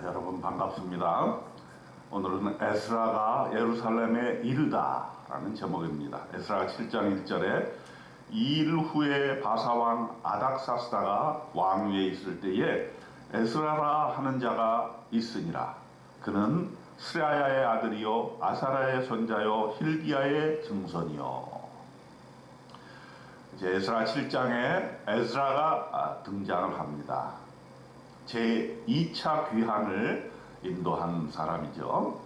여러분 반갑습니다. 오늘은 에스라가 예루살렘에 이르다 라는 제목입니다. 에스라 7장 1절에 2일 후에 바사왕 아닥사스다가 왕위에 있을 때에 에스라라 하는 자가 있으니라. 그는 스라야의 아들이요 아사라의 손자요 힐기야의 증손이요. 이제 에스라 7장에 에스라가 등장을 합니다. 제2차 귀환을 인도한 사람이죠.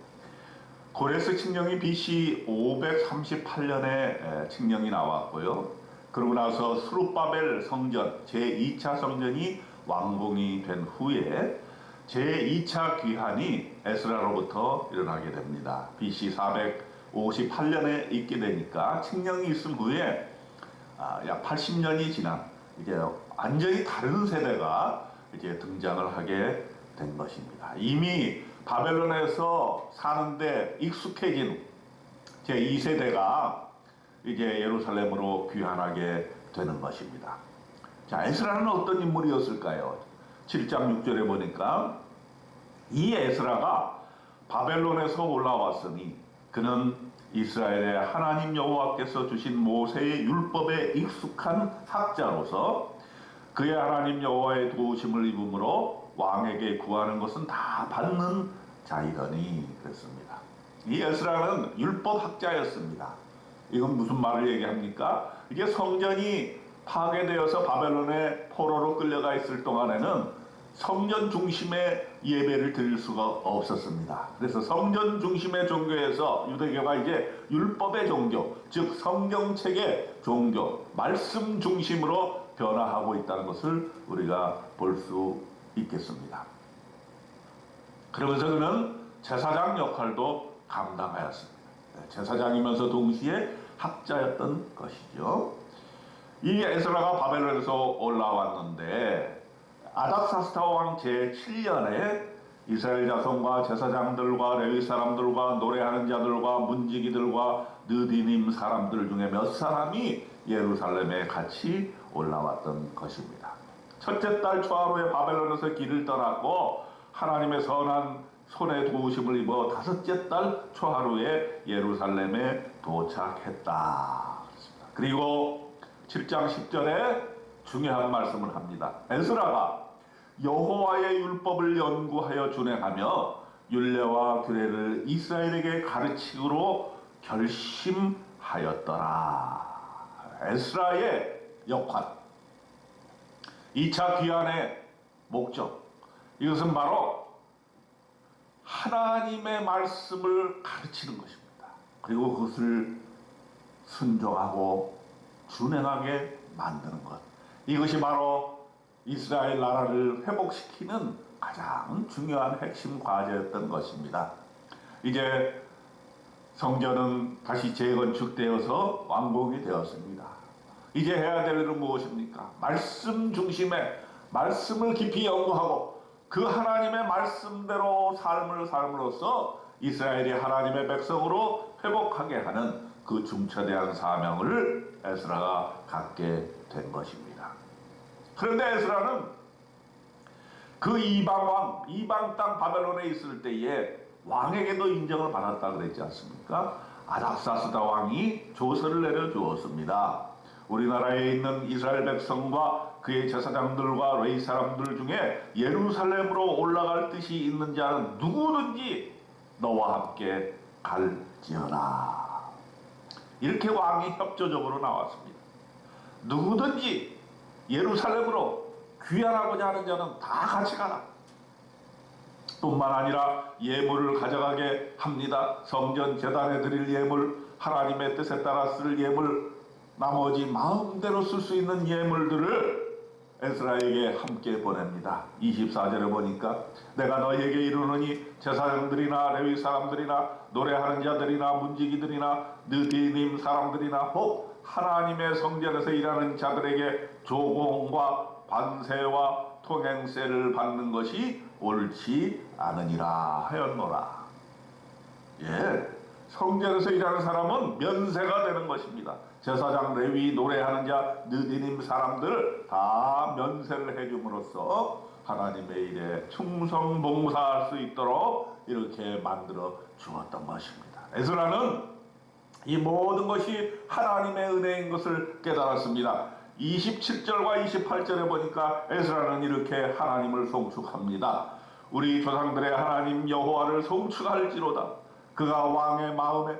고레스 칙령이 BC 538년에 칙령이 나왔고요. 그러고 나서 스룹바벨 성전 제2차 성전이 완공이 된 후에 제2차 귀환이 에스라로부터 일어나게 됩니다. BC 458년에 있게 되니까 칙령이 있은 후에 약 80년이 지난 이제 완전히 다른 세대가 이제 등장을 하게 된 것입니다. 이미 바벨론에서 사는데 익숙해진 제2세대가 이제 예루살렘으로 귀환하게 되는 것입니다. 자, 에스라는 어떤 인물이었을까요? 7장 6절에 보니까 이 에스라가 바벨론에서 올라왔으니 그는 이스라엘의 하나님 여호와께서 주신 모세의 율법에 익숙한 학자로서 그의 하나님 여호와의 도우심을 입음으로 왕에게 구하는 것은 다 받는 자이더니 그랬습니다. 이 에스라는 율법학자였습니다. 이건 무슨 말을 얘기합니까? 이게 성전이 파괴되어서 바벨론의 포로로 끌려가 있을 동안에는 성전 중심의 예배를 드릴 수가 없었습니다. 그래서 성전 중심의 종교에서 유대교가 이제 율법의 종교, 즉 성경책의 종교, 말씀 중심으로 변화하고 있다는 것을 우리가 볼 수 있겠습니다. 그러면서 그는 제사장 역할도 감당하였습니다. 제사장이면서 동시에 학자였던 것이죠. 이 에스라가 바벨론에서 올라왔는데 아닥사스다 왕 제7년에 이스라엘 자손과 제사장들과 레위 사람들과 노래하는 자들과 문지기들과 느디님 사람들 중에 몇 사람이 예루살렘에 같이 올라왔던 것입니다. 첫째 달 초하루에 바벨론에서 길을 떠났고 하나님의 선한 손에 도우심을 입어 다섯째 달 초하루에 예루살렘에 도착했다. 그리고 7장 10절에 중요한 말씀을 합니다. 에스라가 여호와의 율법을 연구하여 준행하며 율례와 규례를 이스라엘에게 가르치기로 결심하였더라. 에스라의 역할, 2차 귀환의 목적, 이것은 바로 하나님의 말씀을 가르치는 것입니다. 그리고 그것을 순종하고 준행하게 만드는 것, 이것이 바로 이스라엘 나라를 회복시키는 가장 중요한 핵심 과제였던 것입니다. 이제 성전은 다시 재건축되어서 완공이 되었습니다. 이제 해야 될 일은 무엇입니까? 말씀 중심의 말씀을 깊이 연구하고 그 하나님의 말씀대로 삶을 삶으로써 이스라엘이 하나님의 백성으로 회복하게 하는 그 중차대한 사명을 에스라가 갖게 된 것입니다. 그런데 에스라는 그 이방왕, 이방 땅 바벨론에 있을 때에 왕에게도 인정을 받았다 그랬지 않습니까? 아닥사스다 왕이 조서를 내려주었습니다. 우리나라에 있는 이스라엘 백성과 그의 제사장들과 레위 사람들 중에 예루살렘으로 올라갈 뜻이 있는 자는 누구든지 너와 함께 갈지어라. 이렇게 왕이 협조적으로 나왔습니다. 누구든지 예루살렘으로 귀환하고자 하는 자는 다 같이 가라. 뿐만 아니라 예물을 가져가게 합니다. 성전 제단에 드릴 예물, 하나님의 뜻에 따라 쓸 예물, 나머지 마음대로 쓸 수 있는 예물들을 에스라에게 함께 보냅니다. 24절에 보니까 내가 너희에게 이르노니 제사장들이나 레위 사람들이나 노래하는 자들이나 문지기들이나 느디님 사람들이나 혹 하나님의 성전에서 일하는 자들에게 조공과 관세와 통행세를 받는 것이 옳지 않으니라 하였노라. 예, 성전에서 일하는 사람은 면세가 되는 것입니다. 제사장, 레위, 노래하는 자, 느디님 사람들 다 면세를 해줌으로써 하나님의 일에 충성 봉사할 수 있도록 이렇게 만들어 주었던 것입니다. 에스라는 이 모든 것이 하나님의 은혜인 것을 깨달았습니다. 27절과 28절에 보니까 에스라는 이렇게 하나님을 송축합니다. 우리 조상들의 하나님 여호와를 송축할지로다. 그가 왕의 마음에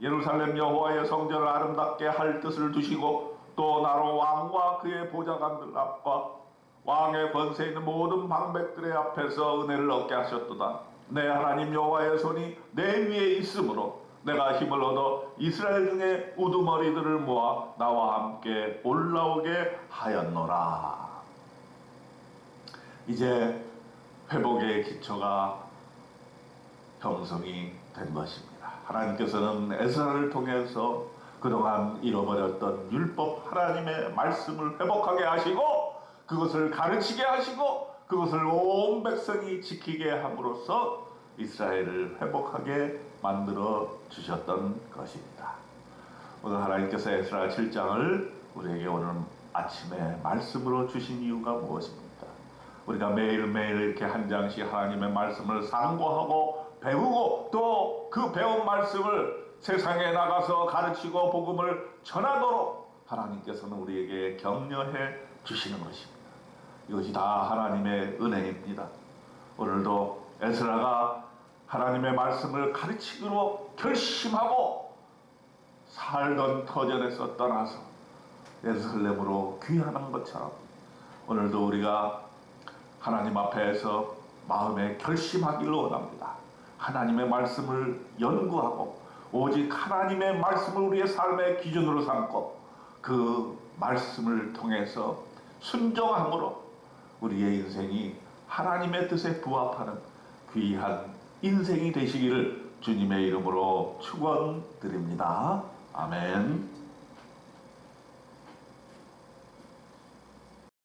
예루살렘 여호와의 성전을 아름답게 할 뜻을 두시고 또 나로 왕과 그의 보좌관들 앞과 왕의 권세 있는 모든 방백들의 앞에서 은혜를 얻게 하셨도다. 내 하나님 여호와의 손이 내 위에 있으므로 내가 힘을 얻어 이스라엘 중에 우두머리들을 모아 나와 함께 올라오게 하였노라. 이제 회복의 기초가 형성이 된 것입니다. 하나님께서는 에스라를 통해서 그동안 잃어버렸던 율법 하나님의 말씀을 회복하게 하시고 그것을 가르치게 하시고 그것을 온 백성이 지키게 함으로써 이스라엘을 회복하게 만들어 주셨던 것입니다. 오늘 하나님께서 에스라 7장을 우리에게 오늘 아침에 말씀으로 주신 이유가 무엇입니까? 우리가 매일매일 이렇게 한 장씩 하나님의 말씀을 상고하고 배우고 또 그 배운 말씀을 세상에 나가서 가르치고 복음을 전하도록 하나님께서는 우리에게 격려해 주시는 것입니다. 이것이 다 하나님의 은혜입니다. 오늘도 에스라가 하나님의 말씀을 가르치기로 결심하고 살던 터전에서 떠나서 예루살렘으로 귀환한 것처럼 오늘도 우리가 하나님 앞에서 마음에 결심하기를 원합니다. 하나님의 말씀을 연구하고 오직 하나님의 말씀을 우리의 삶의 기준으로 삼고 그 말씀을 통해서 순종함으로 우리의 인생이 하나님의 뜻에 부합하는 귀한 인생이 되시기를 주님의 이름으로 축원드립니다. 아멘.